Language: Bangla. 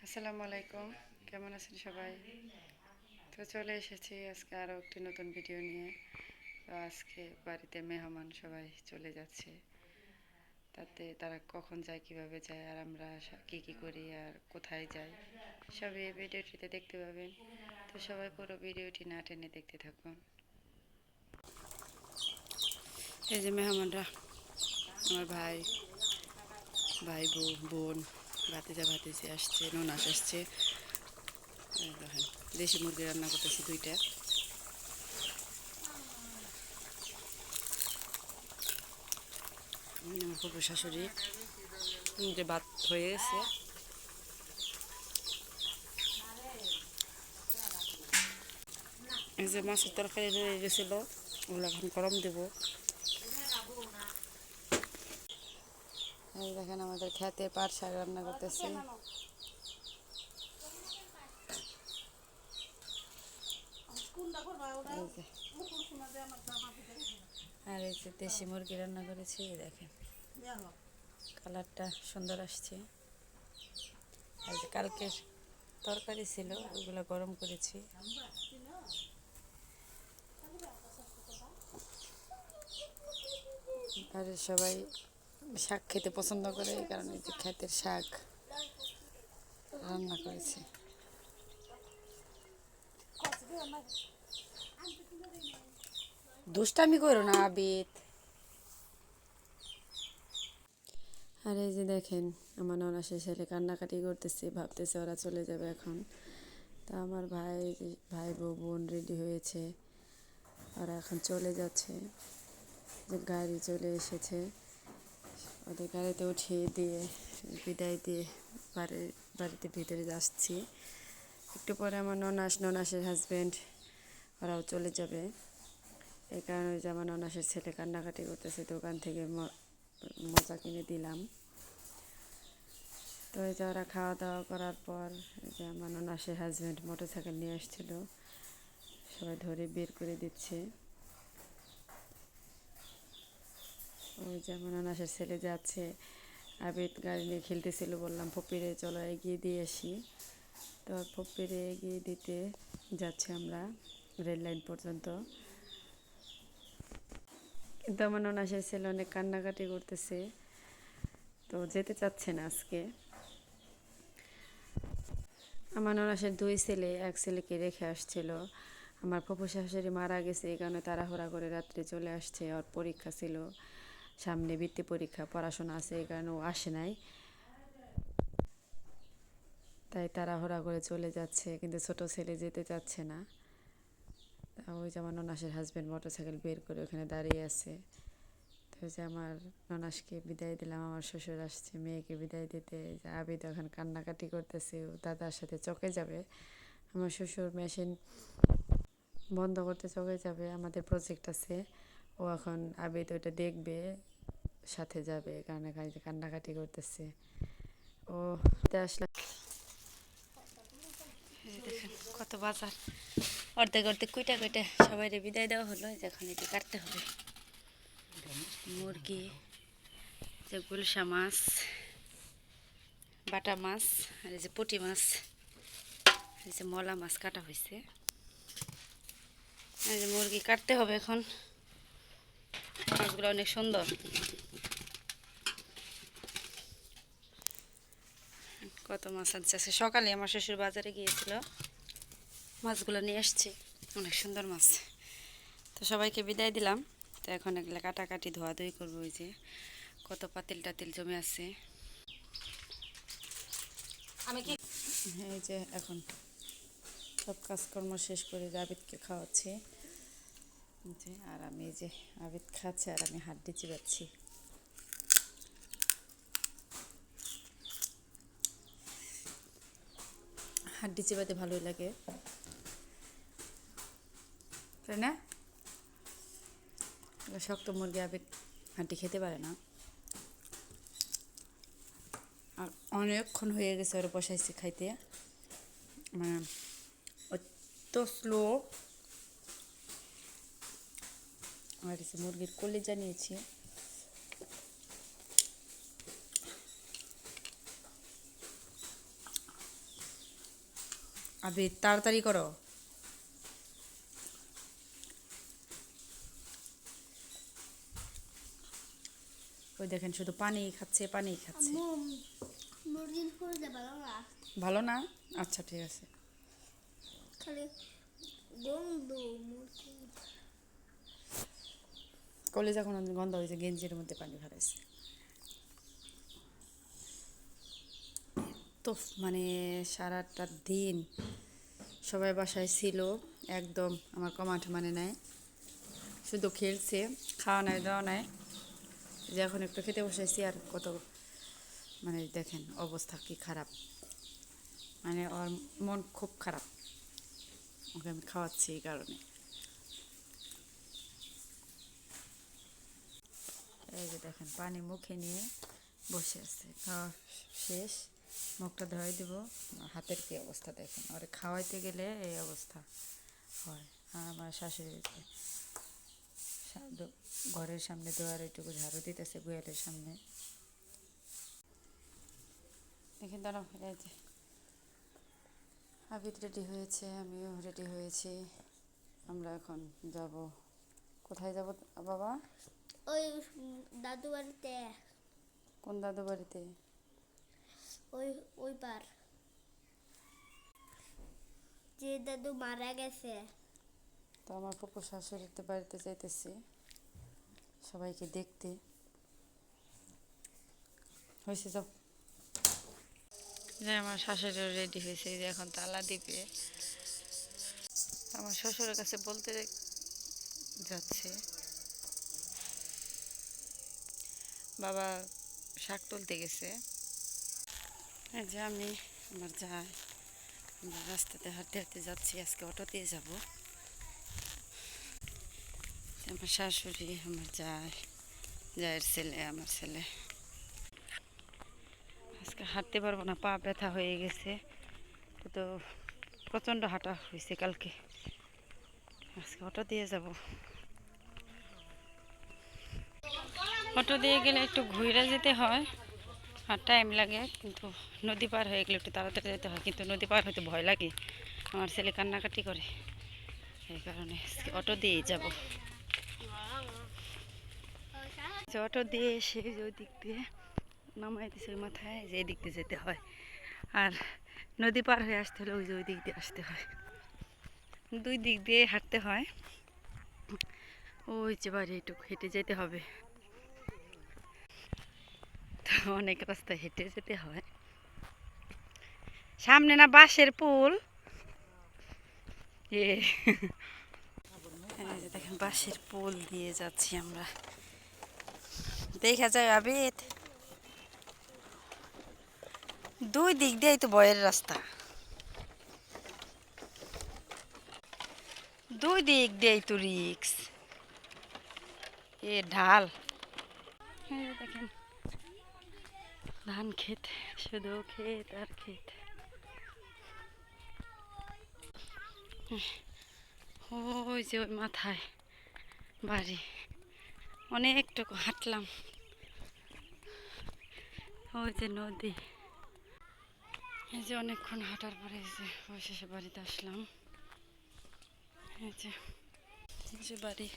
আসসালামু আলাইকুম, কেমন আছেন সবাই? তো চলে এসেছি আজকে আরও একটি নতুন ভিডিও নিয়ে। তো আজকে বাড়িতে মেহমান সবাই চলে যাচ্ছে, তাতে তারা কখন যায়, কিভাবে যায়, আর আমরা কী কী করি আর কোথায় যাই সবই এই ভিডিওটিতে দেখতে পাবেন। তো সবাই পুরো ভিডিওটি না টেনে দেখতে থাকুন। এই যে মেহমানরা, আমার ভাই ভাই বোন, ভাতিজা ভাতিজি আসছে, ননাস আসছে। দেখেন, দেশি মুরগি রান্না করতেছি দুইটা। আমার ফুফু শাশুড়ি যে ভাত হয়ে গেছে, এই যে মাছের তরকারি রয়ে গেছিলো, ওগুলো এখন গরম দেবো। এই দেখেন আমাদের খেতে পাট শাক রান্না করতেছি। আর এই যে দেশি মুরগি রান্না করেছি, দেখেন কালারটা সুন্দর আসছে। আর যে কালকের তরকারি ছিল ওগুলো গরম করেছি। আর সবাই শাক খেতে পছন্দ করে, এই কারণে যে ক্ষেতের শাক রান্না করেছি। দুষ্টামি করো না আবিদ। আর এই যে দেখেন আমার ননাসের ছেলে কান্নাকাটি করতেছে, ভাবতেছে ওরা চলে যাবে এখন। তা আমার ভাই বোন রেডি হয়েছে, ওরা এখন চলে যাচ্ছে। যে গাড়ি চলে এসেছে, ওদের গাড়িতে উঠিয়ে দিয়ে বিদায় দিয়ে বাড়িতে ভিতরে যাচ্ছি। একটু পরে আমার ননাসের হাজব্যান্ড ওরাও চলে যাবে। এই কারণে যে আমার ননাসের ছেলে কান্নাকাটি করতেছে, দোকান থেকে মজা কিনে দিলাম। তো এই যে ওরা খাওয়া দাওয়া করার পর এই যে আমার ননাসের হাজব্যান্ড মোটরসাইকেল নিয়ে আসছিলো, সবাই ধরে বের করে দিচ্ছে। ওই যে আমার ননাসের ছেলে যাচ্ছে, আবিদ গাড়ি নিয়ে খেলতেছিল, বললাম পপ্পিরে চলো এগিয়ে দিয়ে আসি। তো পপ্পিরে এগিয়ে দিতে যাচ্ছে আমরা রেল লাইন পর্যন্ত। কিন্তু আমার ননাসের ছেলে অনেক কান্নাকাটি করতেছে, তো যেতে চাচ্ছে না আজকে। আমার ননাসের দুই ছেলে, এক ছেলেকে রেখে আসছিল। আমার ফুফু শাশুড়ি মারা গেছে, এই কারণে তাড়াহুড়া করে রাত্রে চলে আসছে। ওর পরীক্ষা ছিল সামনে, বৃত্তি পরীক্ষা, পড়াশোনা আছে, এই কারণে ও আসে নাই। তাই তাড়াহুড়া করে চলে যাচ্ছে, কিন্তু ছোট ছেলে যেতে চাচ্ছে না। ওই যে আমার ননাসের হাজব্যান্ড মোটরসাইকেল বের করে ওখানে দাঁড়িয়ে আছে। তো ওই যে আমার ননাসকে বিদায় দিলাম, আমার শ্বশুর আসছে মেয়েকে বিদায় দিতে। যে আবিদ এখন কান্নাকাটি করতেছে, ও দাদার সাথে চকে যাবে। আমার শ্বশুর মেশিন বন্ধ করতে চকে যাবে, আমাদের প্রজেক্ট আছে। ও এখন আবিদ ওইটা দেখবে, সাথে যাবে, কারণে কান্নাকাটি করতেছে। ও আসলে দেখেন কত বাজার, অর্ধেক অর্ধেক কুইটা কুইটা সবাই বিদায় দেওয়া হলো। এখন এটি কাটতে হবে। মুরগি, যে গুলশা মাছ, বাটা মাছ, আর এই যে পুঁটি মাছ, এই যে মলা মাছ কাটা হয়েছে। এই যে মুরগি কাটতে হবে এখন, মাছগুলো অনেক সুন্দর। কত মাছ আনছে, সকালে আমার শ্বশুর বাজারে গিয়েছিল, মাছগুলো নিয়ে আসছে, অনেক সুন্দর মাছ। তো সবাইকে বিদায় দিলাম। তো এখন এগুলো কাটাকাটি ধোয়াধুয়ি করবো। ওই যে কত পাতিল টাতিল জমে আছে। এই যে এখন সব কাজকর্ম শেষ করে আবিদকে খাওয়াচ্ছি। আর আমি এই যে আবিদ খাচ্ছে আর আমি হাড্ডি চিবাচ্ছি। হাড্ডি চিবাতে ভালোই লাগে, তাই না? শক্ত মুরগি আবিদ হাড্ডি খেতে পারে না। আর অনেকক্ষণ হয়ে গেছে ওরা বসাইছি খাইতে, মানে অত স্লো। আর মুরগির কলিজা নিয়েছি, আবির তাড়াতাড়ি করো। ওই দেখেন শুধু পানি খাচ্ছে পানি খাচ্ছে। ভালো না? আচ্ছা ঠিক আছে। কলেজা কোনো গন্ধ হয়েছে, গেঞ্জির মধ্যে পানি ভরাইছে। তো মানে সারাটা দিন সবাই বাসায় ছিল, একদম আমার কমান্ড মানে নাই, শুধু খেলছে, খাওয়া নাই দাওয়া নাই। যে এখন একটু খেতে বসেছি আর কত মানে দেখেন অবস্থা কি খারাপ, মানে ওর মন খুব খারাপ, ওকে আমি খাওয়াচ্ছি এই কারণে। এই যে দেখেন পানি মুখে নিয়ে বসে আছে, খাওয়া শেষ, মুখটা ধুয়ে দেব। হাতের কি অবস্থা দেখেন, ওরে খাওয়াইতে গেলে এই অবস্থা হয়। আর আমার শাশুড়ি ঘরের সামনে দোয়ার এইটুকু ঝাড়ু দিতেছে গোয়ালের সামনে। দেখেন দাঁড়াও, এই যে আবিদ রেডি হয়েছে, আমিও রেডি হয়েছি। আমরা এখন যাব, কোথায় যাব বাবা? ওই দাদু বাড়িতে। কোন দাদু বাড়িতে? ওই ওই পার, যে দাদু মারা গেছে। তো আমার ফুপু শাশুড়িতে বাড়িতে যাইতেছি সবাইকে দেখতে। হয়েছে যাও। যে আমার শাশুড়ি রেডি হয়েছে, যে এখন তালা দিবে। আমার শ্বশুরের কাছে বলতে যাচ্ছে, বাবা শাক তুলতে গেছে। এই যে আমি আমার যাই, আমরা রাস্তাতে হাঁটতে হাঁটতে যাচ্ছি, আজকে অটো দিয়ে যাব। আমার শাশুড়ি, আমার জায়ের ছেলে, আমার ছেলে। আজকে হাঁটতে পারবো না, পা ব্যথা হয়ে গেছে, তো প্রচণ্ড হাঁটা হয়েছে কালকে। আজকে অটো দিয়ে যাব। অটো দিয়ে গেলে একটু ঘুরে যেতে হয় আর টাইম লাগে, কিন্তু নদী পার হয়ে গেলে একটু তাড়াতাড়ি যেতে হয়, কিন্তু নদী পার হতে ভয় লাগে, আমার ছেলে কান্নাকাটি করে, এই কারণে অটো দিয়েই যাব। অটো দিয়ে এসে ওই দিক দিয়ে নামাই দিছে, ওই মাথায় যে দিক দিয়ে যেতে হয়, আর নদী পার হয়ে আসতে হলে ওই যে ওই দিক দিয়ে আসতে হয়, দুই দিক দিয়ে হাঁটতে হয়। ওই যে বাড়ি একটু হেঁটে যেতে হবে, তো অনেক রাস্তা হেঁটে যেতে হয়। সামনে না বাঁশের পুল, দেখেন বাঁশের পুল দিয়ে যাচ্ছি আমরা, দেখা যায় আবিদ দুই দিক দিয়েই তো বয়ের রাস্তা, দুই দিক দিয়েই তো রিক্স, এ ঢাল। হ্যাঁ দেখেন ধান ক্ষেত, শুধু ক্ষেত আর ক্ষেত। ওই যে ওই মাথায় বাড়ি, অনেকটুকু হাঁটলাম, ওই যে নদী। এই যে অনেকক্ষণ হাঁটার পরে এই যে অবশেষে বাড়িতে আসলাম, এই যে বাড়ি।